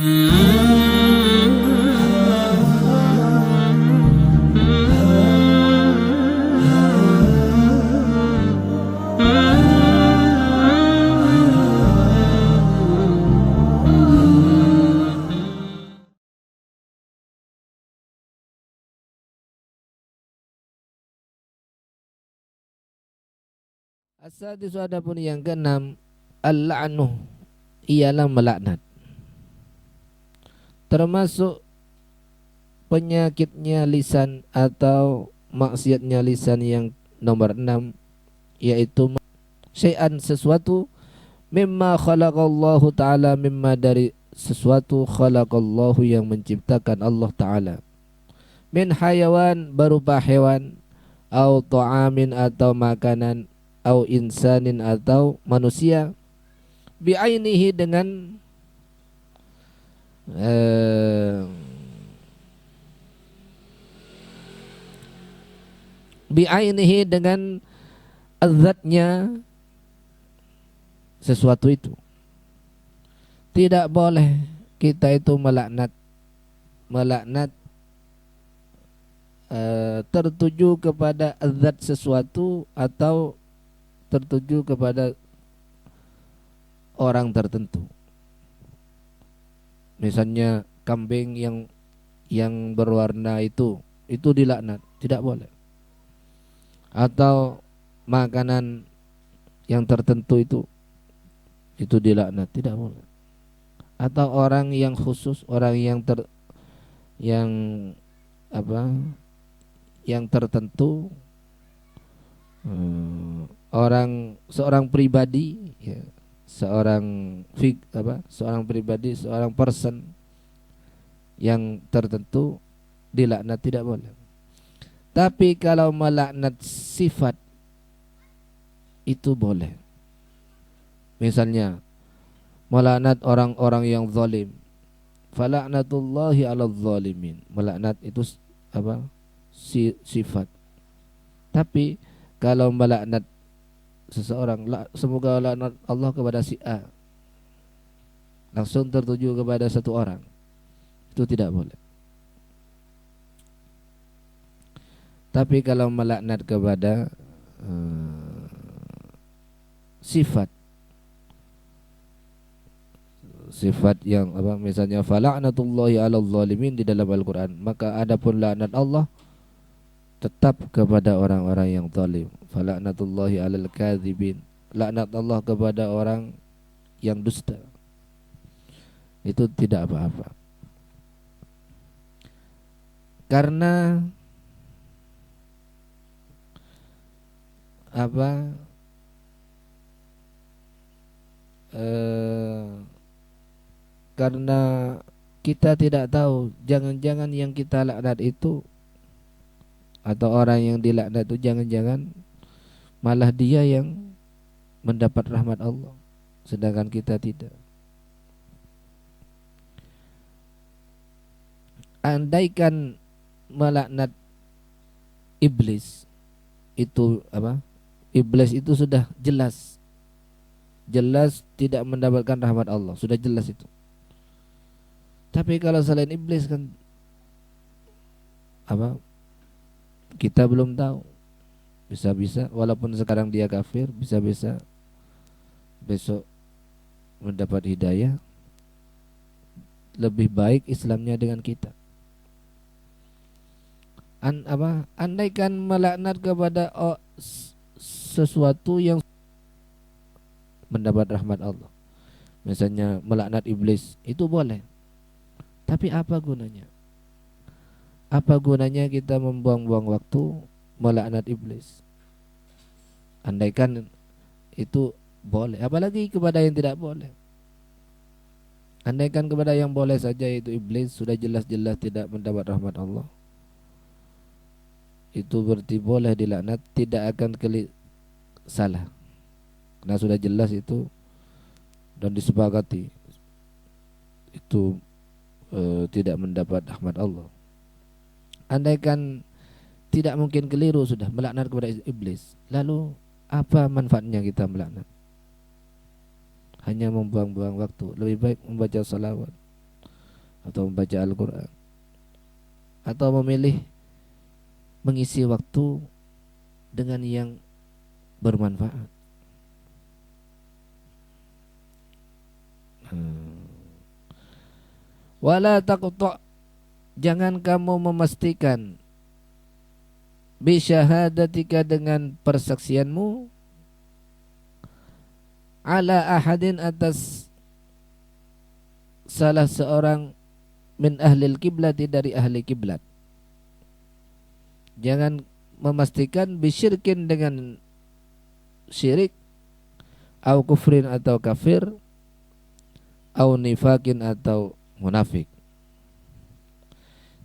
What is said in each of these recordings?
As-sadisu adapun yang keenam, al-la'nu ialah melaknat. Termasuk penyakitnya lisan atau maksiatnya lisan yang nomor 6, yaitu syai'an sesuatu mimma khalaqallahu ta'ala, mimma dari sesuatu khalaqallahu yang menciptakan Allah ta'ala, min hayawan berupa hewan, au ta'amin atau makanan, au insanin atau manusia, bi'ainihi dengan bi'ainihi dengan azatnya sesuatu itu. Tidak boleh kita itu melaknat tertuju kepada azat sesuatu atau tertuju kepada orang tertentu. Misalnya kambing yang berwarna itu dilaknat, tidak boleh. Atau makanan yang tertentu itu dilaknat, tidak boleh. Atau orang yang khusus, orang yang tertentu, seorang pribadi, ya, seorang pribadi, seorang person yang tertentu dilaknat, tidak boleh. Tapi kalau melaknat sifat itu boleh. Misalnya melaknat orang-orang yang zalim, falaknatullahi 'alal zalimin. Melaknat itu sifat. Tapi kalau melaknat seseorang, semoga laknat Allah kepada si A, langsung tertuju kepada satu orang, itu tidak boleh. Tapi kalau melaknat kepada sifat yang misalnya fala'natullahi 'alal zalimin di dalam Al-Qur'an, maka adapun laknat Allah tetap kepada orang-orang yang zalim. Fala'natullahi 'alal kadzibin, laknat Allah kepada orang yang dusta. Itu tidak apa-apa. Karena karena kita tidak tahu, jangan-jangan yang kita laknat itu atau orang yang dilaknat itu jangan-jangan malah dia yang mendapat rahmat Allah, sedangkan kita tidak. Andaikan melaknat iblis itu iblis itu sudah jelas tidak mendapatkan rahmat Allah, sudah jelas itu. Tapi kalau selain iblis kan kita belum tahu. Bisa-bisa walaupun sekarang dia kafir, bisa-bisa besok mendapat hidayah, lebih baik Islamnya dengan kita. Andaikan melaknat kepada sesuatu yang mendapat rahmat Allah, misalnya melaknat iblis, itu boleh. Tapi apa gunanya? Apa gunanya kita membuang-buang waktu melaknat iblis? Andaikan itu boleh, apalagi kepada yang tidak boleh. Andaikan kepada yang boleh saja, itu iblis, sudah jelas-jelas tidak mendapat rahmat Allah, itu berarti boleh dilaknat, tidak akan salah, karena sudah jelas itu dan disepakati itu tidak mendapat rahmat Allah. Andaikan tidak mungkin keliru, sudah melaknat kepada iblis, lalu apa manfaatnya kita melaknat? Hanya membuang-buang waktu. Lebih baik membaca salawat, atau membaca Al-Quran, atau memilih mengisi waktu dengan yang bermanfaat. Wala taqta', jangan kamu memastikan bi syahadatika, dengan persaksianmu, ala ahadin, atas salah seorang, min ahlil kiblati, dari ahli kiblat. Jangan memastikan bisyirkin, dengan syirik, au kufrin, atau kafir, au nifakin, atau munafik.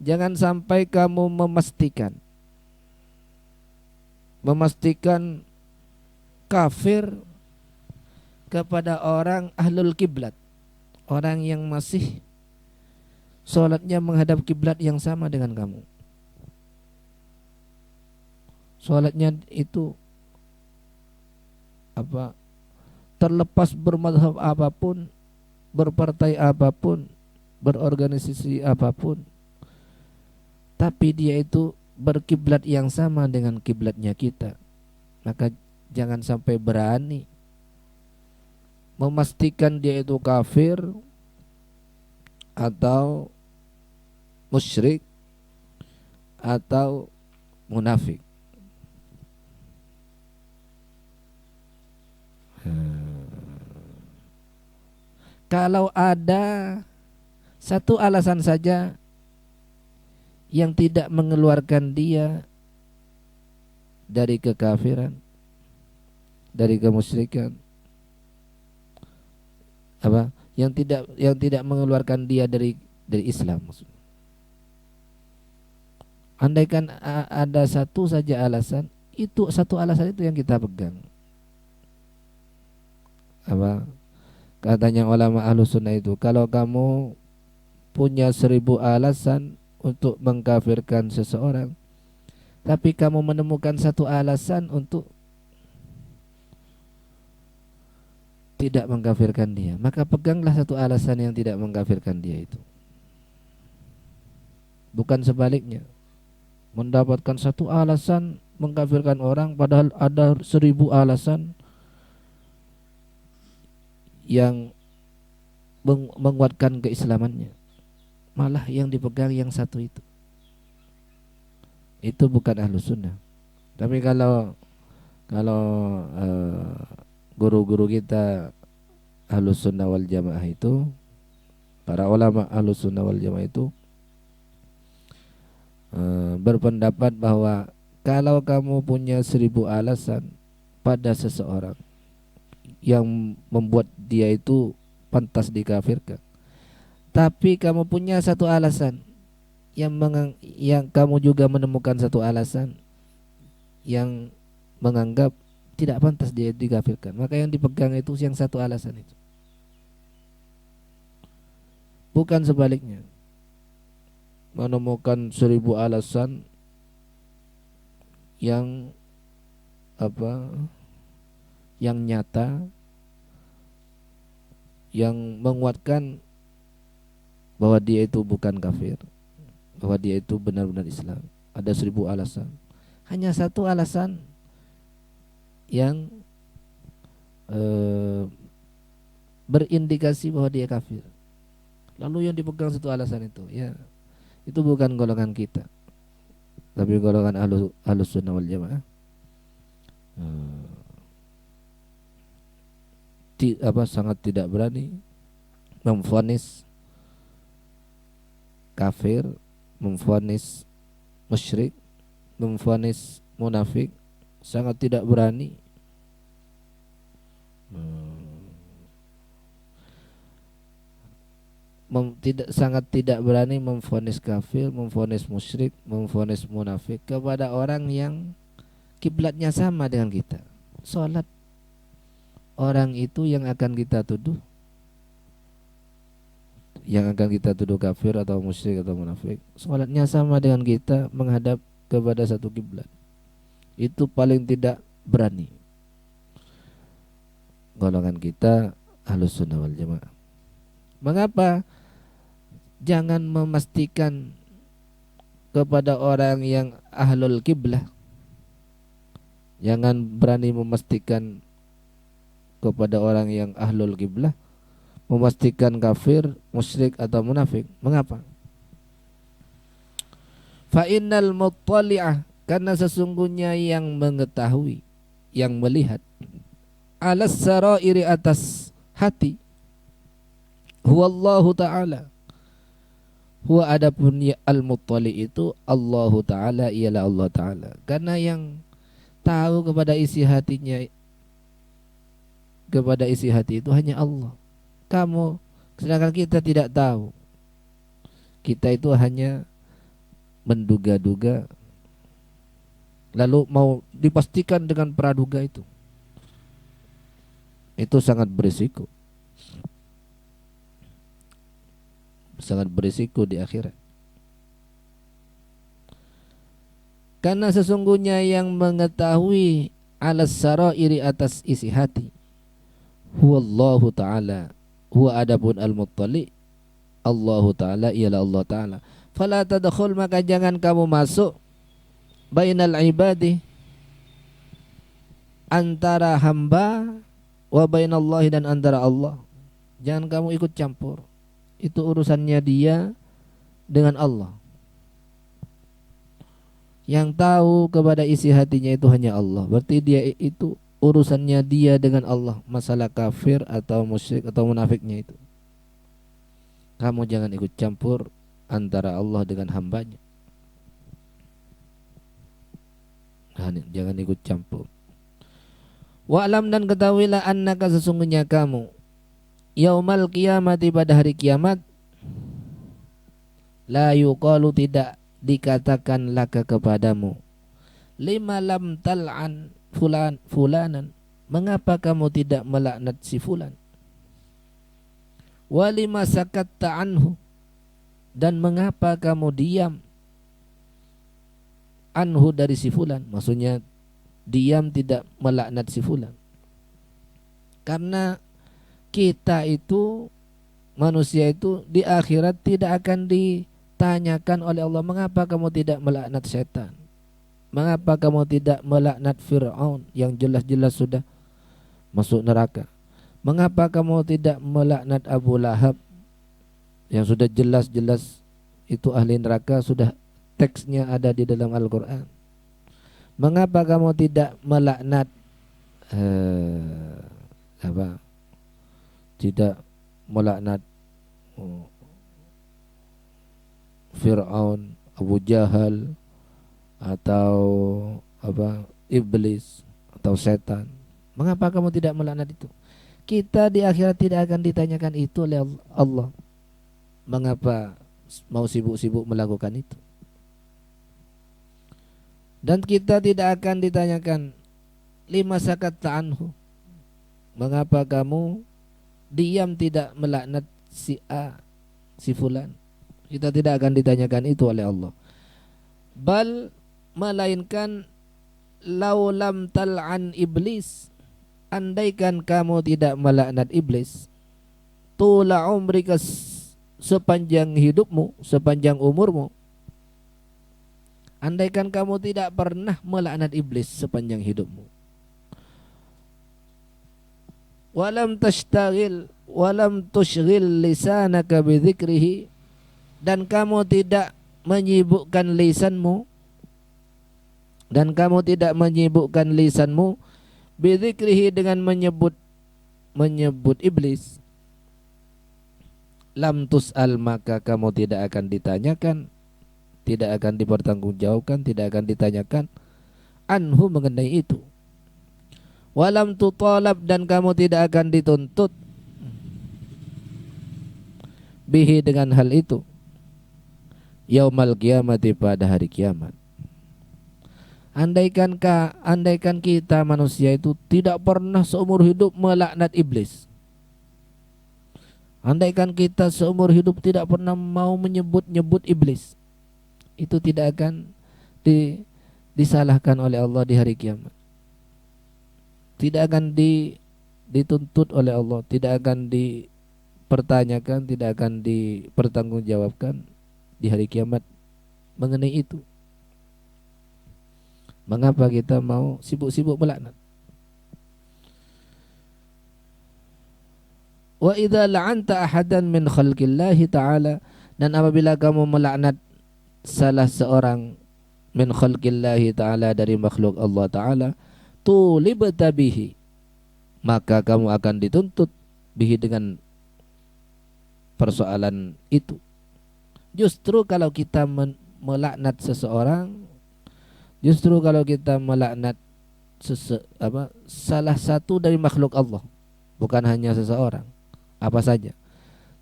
Jangan sampai kamu memastikan kafir kepada orang ahlul kiblat, orang yang masih sholatnya menghadap kiblat yang sama dengan kamu. Sholatnya itu terlepas bermadhab apapun, berpartai apapun, berorganisasi apapun, tapi dia itu berkiblat yang sama dengan kiblatnya kita. Maka jangan sampai berani memastikan dia itu kafir atau musyrik atau munafik. Kalau ada satu alasan saja yang tidak mengeluarkan dia dari kekafiran, dari kemusyrikan, yang tidak mengeluarkan dia dari Islam, maksudnya. Andaikan ada satu saja alasan, itu satu alasan itu yang kita pegang. Katanya ulama Ahlus Sunnah itu, kalau kamu punya 1000 alasan untuk mengkafirkan seseorang, tapi kamu menemukan satu alasan untuk tidak mengkafirkan dia, maka peganglah satu alasan yang tidak mengkafirkan dia itu. Bukan sebaliknya, mendapatkan satu alasan mengkafirkan orang padahal ada 1000 alasan yang menguatkan keislamannya. Malah yang dipegang yang satu itu bukan Ahlus Sunnah. Tapi kalau guru-guru kita Ahlus Sunnah wal Jamaah itu, para ulama Ahlus Sunnah wal Jamaah itu berpendapat bahwa kalau kamu punya 1000 alasan pada seseorang yang membuat dia itu pantas dikafirkan, tapi kamu punya satu alasan yang kamu juga menemukan satu alasan yang menganggap tidak pantas dia dikafirkan, maka yang dipegang itu yang satu alasan itu, bukan sebaliknya. Menemukan 1000 alasan yang yang nyata, yang menguatkan bahwa dia itu bukan kafir, bahwa dia itu benar-benar Islam. Ada 1000 alasan, hanya satu alasan yang berindikasi bahwa dia kafir, lalu yang dipegang satu alasan itu, ya itu bukan golongan kita, tapi golongan Ahlus Sunnah wal Jamaah. Sangat tidak berani memvonis kafir, memvonis musyrik, memvonis munafik, sangat tidak berani. Sangat tidak berani memvonis kafir, memvonis musyrik, memvonis munafik kepada orang yang kiblatnya sama dengan kita. Salat orang itu yang akan kita tuduh, kafir atau musyrik atau munafik, salatnya sama dengan kita, menghadap kepada satu kiblat. Itu paling tidak berani golongan kita Ahlus Sunnah wal Jamaah. Mengapa? jangan memastikan kepada orang yang ahlul kiblah. Jangan berani memastikan kepada orang yang ahlul kiblah, memastikan kafir, musyrik atau munafik. Mengapa? Fa innal muttali'ah, karena sesungguhnya yang mengetahui, yang melihat, alas sarairi, atas hati, huwallahu ta'ala. Huwa, adapun ya al-muttali itu Allahu ta'ala, ialah Allah ta'ala. Karena yang tahu kepada isi hatinya, kepada isi hati itu hanya Allah. Kamu, sedangkan kita tidak tahu. Kita itu hanya menduga-duga, lalu mau dipastikan dengan praduga itu sangat berisiko. Sangat berisiko di akhirat. Karena sesungguhnya yang mengetahui alas sarairi, atas isi hati, huwallahu ta'ala. Huwa, adapun al-muttali, Allahu ta'ala, ialah Allah ta'ala. Fala tadkhul, maka jangan kamu masuk, bainal ibadi, antara hamba, wa bainallahi, dan antara Allah. Jangan kamu ikut campur. Itu urusannya dia dengan Allah. Yang tahu kepada isi hatinya itu hanya Allah. Berarti dia itu urusannya dia dengan Allah. Masalah kafir atau musyrik atau munafiknya itu, kamu jangan ikut campur antara Allah dengan hambanya. Jangan ikut campur. Wa'lam, dan ketahuilah, annaka, sesungguhnya kamu, yaumal qiyamati, pada hari kiamat, la yuqalu, tidak dikatakan laka kepadamu, lima lam tal'an fulanan, mengapa kamu tidak melaknat si fulan, walima sakatta anhu, dan mengapa kamu diam, anhu, dari si fulan, maksudnya diam tidak melaknat si fulan. Karena kita itu, manusia itu, di akhirat tidak akan ditanyakan oleh Allah, mengapa kamu tidak melaknat setan, mengapa kamu tidak melaknat Fir'aun yang jelas-jelas sudah masuk neraka, mengapa kamu tidak melaknat Abu Lahab yang sudah jelas-jelas itu ahli neraka, sudah teksnya ada di dalam Al-Quran. Mengapa kamu tidak melaknat tidak melaknat Fir'aun, Abu Jahal, atau iblis atau setan? Mengapa kamu tidak melaknat itu? Kita di akhirat tidak akan ditanyakan itu oleh Allah. Mengapa mau sibuk-sibuk melakukan itu? Dan kita tidak akan ditanyakan lima sakatta anhu, mengapa kamu diam tidak melaknat si A, si fulan. Kita tidak akan ditanyakan itu oleh Allah. Bal, melainkan, laulam tal'an iblis, andaikan kamu tidak melaknat iblis, tula umrika, sepanjang hidupmu, sepanjang umurmu, andaikan kamu tidak pernah melaknat iblis sepanjang hidupmu, walam tashtagil walam tushghil lisanaka bidzikrihi, dan kamu tidak menyibukkan lisanmu, bidzikrihi, dengan menyebut iblis, lam tus'al, maka kamu tidak akan ditanyakan, tidak akan dipertanggungjawabkan, tidak akan ditanyakan anhu, mengenai itu. Walam tutalab, dan kamu tidak akan dituntut bihi, dengan hal itu, yaumal qiyamati, pada hari kiamat. Andaikan kita manusia itu tidak pernah seumur hidup melaknat iblis, andaikan kita seumur hidup tidak pernah mau menyebut-nyebut iblis, itu tidak akan disalahkan oleh Allah di hari kiamat. Tidak akan dituntut oleh Allah, tidak akan dipertanyakan, tidak akan dipertanggungjawabkan di hari kiamat mengenai itu. Mengapa kita mau sibuk-sibuk melaknat? Wa idza la'anta ahadan min khalqillahi ta'ala, dan apabila kamu melaknat salah seorang min khalqillahi ta'ala, dari makhluk Allah ta'ala, tulibta bihi, maka kamu akan dituntut bihi, dengan persoalan itu. Justru kalau kita melaknat seseorang, justru kalau kita melaknat salah satu dari makhluk Allah, bukan hanya seseorang, apa saja.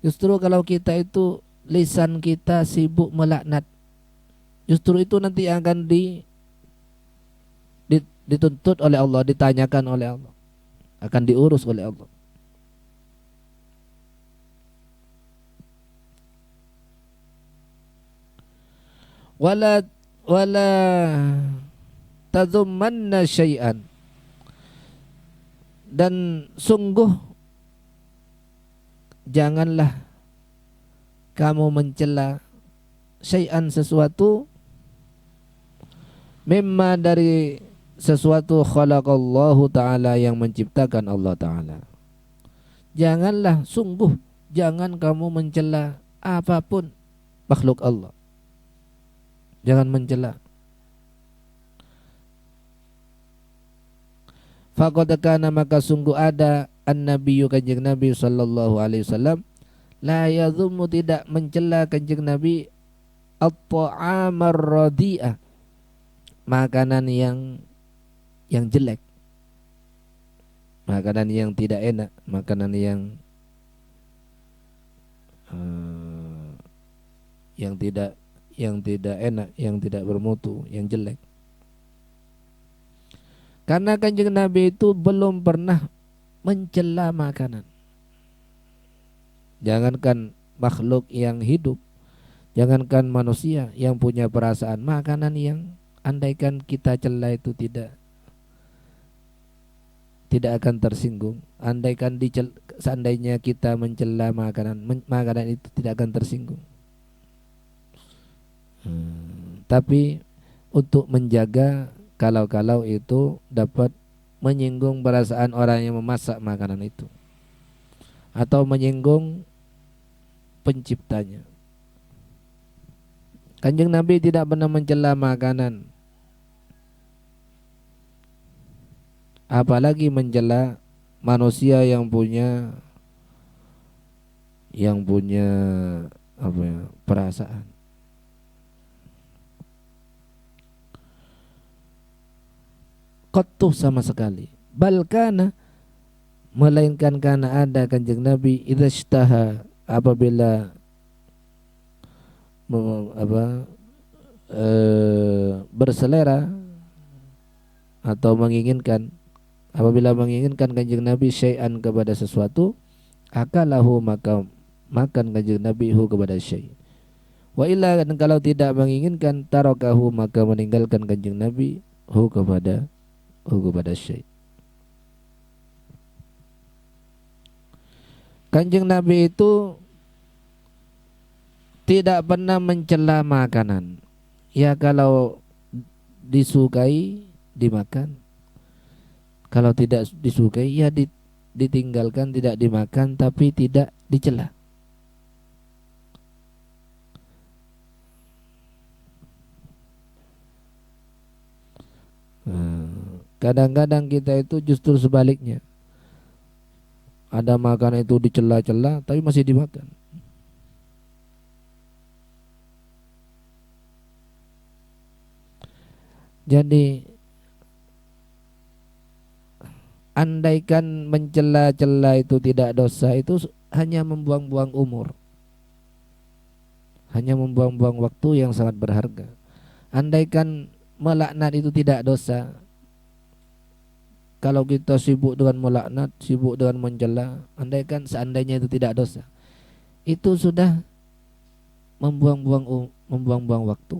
Justru kalau kita itu lisan kita sibuk melaknat, justru itu nanti akan dituntut oleh Allah, ditanyakan oleh Allah, akan diurus oleh Allah. Wala tadhummanna syai'an, dan sungguh janganlah kamu mencela syai'an, sesuatu, mimma, dari sesuatu, khalaqallahu ta'ala, yang menciptakan Allah ta'ala. Janganlah, sungguh jangan kamu mencela apapun makhluk Allah. Jangan mencela. Faqad kana, maka sungguh ada, an-nabiyyu, kanjeng Nabi sallallahu alaihi wasallam, la yadhummu, tidak mencela kanjeng Nabi, at-ta'amar radi'ah, makanan yang jelek, makanan yang tidak enak, makanan yang tidak enak, yang tidak bermutu, yang jelek. Karena kanjeng Nabi itu belum pernah mencela makanan. Jangankan makhluk yang hidup, jangankan manusia yang punya perasaan, makanan yang andaikan kita cela itu tidak akan tersinggung. Andaikan seandainya kita mencela makanan itu tidak akan tersinggung. Tapi untuk menjaga kalau itu dapat menyinggung perasaan orang yang memasak makanan itu, atau menyinggung penciptanya. Kanjeng Nabi tidak pernah mencela makanan, apalagi mencela manusia yang punya perasaan. Qattu, sama sekali. Balkana, melainkan karena ada kanjeng Nabi, idzashtaha, apabila berselera atau menginginkan, apabila menginginkan kanjeng Nabi syai'an, kepada sesuatu, akalahu, maka makan kanjeng Nabi hu, kepada syai'. Wa illa, dan kalau tidak menginginkan, tarakahu, maka meninggalkan kanjeng Nabi hu, kepada syai'. Kanjeng Nabi itu tidak pernah mencela makanan. Ya, kalau disukai dimakan, kalau tidak disukai ya ditinggalkan, tidak dimakan, tapi tidak dicela. Kadang-kadang kita itu justru sebaliknya. Ada makanan itu dicela-cela tapi masih dimakan. Jadi andaikan mencela-cela itu tidak dosa, itu hanya membuang-buang umur, hanya membuang-buang waktu yang sangat berharga. Andaikan melaknat itu tidak dosa, kalau kita sibuk dengan melaknat, sibuk dengan mencela, seandainya itu tidak dosa, itu sudah membuang-buang waktu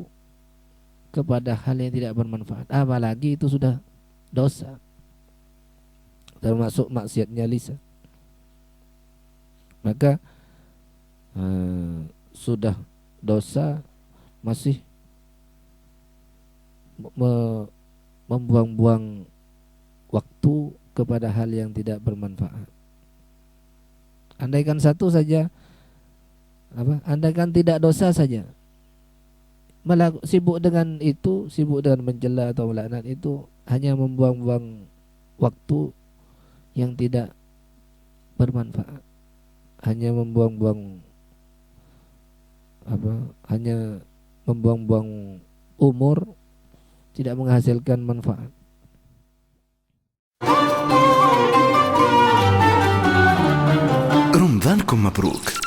kepada hal yang tidak bermanfaat. Apalagi itu sudah dosa, termasuk maksiatnya lisan. Maka sudah dosa masih membuang-buang waktu kepada hal yang tidak bermanfaat. Andaikan satu saja, andaikan tidak dosa saja, malah sibuk dengan itu, sibuk dengan mencela atau melaknat itu, hanya membuang-buang waktu yang tidak bermanfaat, hanya membuang-buang hanya membuang-buang umur, tidak menghasilkan manfaat. رمضانكم مبروك.